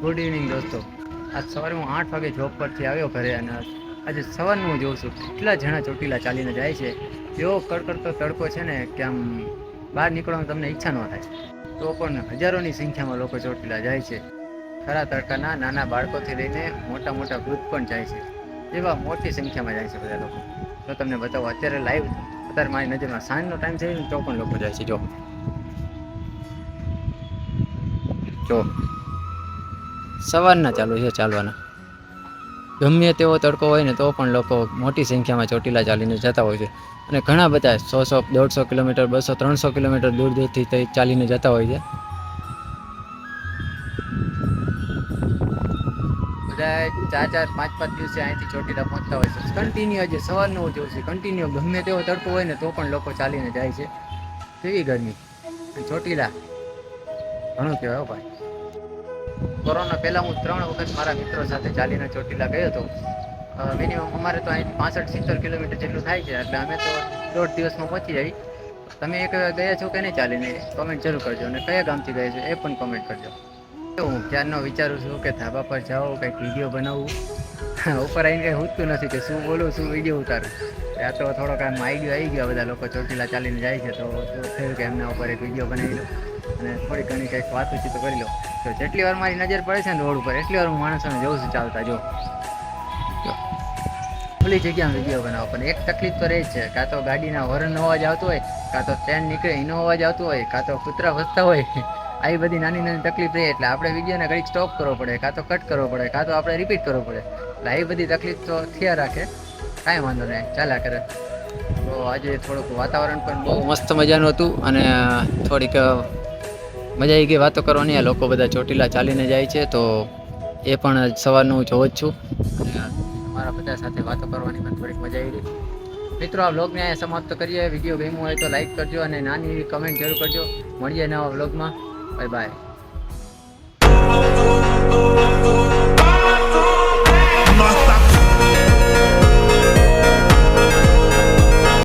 Good evening દોસ્તો. આજ સવારે હું 8 વાગે જોબ પરથી આવ્યો ઘરે અને આજે સવારનું હું જોઉં છું કેટલા જણા ચોટીલા ચાલીને જાય છે. એવો કડકડતો તડકો છે ને કે આમ બહાર નીકળવાની તમને ઈચ્છા ન થાય. તો પણ હજારોની સંખ્યામાં લોકો ચોટીલા જાય છે. ખરા તડકાના નાના બાળકોથી લઈને મોટા મોટા વૃદ્ધ પણ જાય છે. એવા મોટી સંખ્યામાં જાય છે બધા લોકો. તો તમને બતાવો અત્યારે લાઈવ અત્યારે મારી નજરમાં સાંજનો ટાઈમ છે ને તો પણ લોકો જાય છે. જો સવારના ચાલુ છે ચાલવાના. ગમે તેવો તડકો હોય ને તો પણ લોકો મોટી સંખ્યામાં ચોટીલા ચાલીને જતા હોય છે. અને ઘણા બધા 100 150 કિલોમીટર 200 300 કિલોમીટર દૂર દૂરથી ચાલીને જતા હોય છે. બધા 4 4 5 5 દિવસે અહીંથી ચોટીલા પહોંચતા હોય છે. કન્ટિન્યુ આજે સવારનું જોઉં છે કન્ટિન્યુ ગમે તેવો તડકો હોય ને તો પણ લોકો ચાલીને જાય છે. કેવી ગરમી ચોટીલા ઘણું કહેવાય ભાઈ. કોરોના પહેલા હું 3 વખત મારા મિત્રો સાથે ચાલીને ચોટીલા ગયો હતો. મિનિમમ અમારે તો અહીં 65 70 કિલોમીટર જેટલું થાય છે. એટલે અમે તો 1.5 દિવસમાં પહોંચી જઈએ. તમે એક ગયા છો કે નહીં ચાલીને કોમેન્ટ જરૂર કરજો. અને કયા ગામથી ગયા છો એ પણ કોમેન્ટ કરજો. હું ક્યારનો વિચારું છું કે ધાબા પર જાઉં કંઈક વિડીયો બનાવું. ઉપર આવીને કંઈ હૂજતું નથી કે શું બોલું શું વિડીયો ઉતારું. આ તો થોડોક આમ આઈડિયો આવી ગયો. બધા લોકો ચોટીલા ચાલીને જાય છે તો થયું કે એમના ઉપર એક વિડીયો બનાવી લો અને થોડી ઘણી કંઈક વાતચીત કરી લો. તો જેટલી વાર મારી નજર પડે છે ને રોડ ઉપર એટલી વાર હું માણસોને જોઉં છું ચાલતા. જો ખુલ્લી જગ્યામાં વિડીયો બનાવો. પણ એક તકલીફ તો રહે જ છે, કાં તો ગાડીના હોર્નનો અવાજ આવતો હોય, કાં તો ટ્રેન નીકળે એનો અવાજ આવતો હોય, કાં તો કૂતરા ભસતા હોય. આવી બધી નાની નાની તકલીફ રહે. એટલે આપણે વિડીયોને ઘડીક સ્ટોપ કરવો પડે, કાં તો કટ કરવો પડે, કાં તો આપણે રિપીટ કરવો પડે. એટલે આવી બધી તકલીફ તો થયા રાખે. કાંઈ વાંધો નહીં, ચાલ્યા કરે. તો આજે થોડુંક વાતાવરણ પણ બહુ મસ્ત મજાનું હતું અને થોડીક મજા આવી ગઈ વાતો કરવાની. આ લોકો બધા ચોટીલા ચાલીને જાય છે તો એ પણ સવારનું હું જોઉં જ છું. અને મારા બધા સાથે વાતો કરવાની પણ થોડીક મજા આવી રહી. મિત્રો, આ વ્લોગને અહીંયા સમાપ્ત કરીએ. વિડીયો ગમ્યો હોય તો લાઈક કરજો અને નાની એવી કમેન્ટ જરૂર કરજો. મળીએ નવા વ્લોગમાં. Bye bye.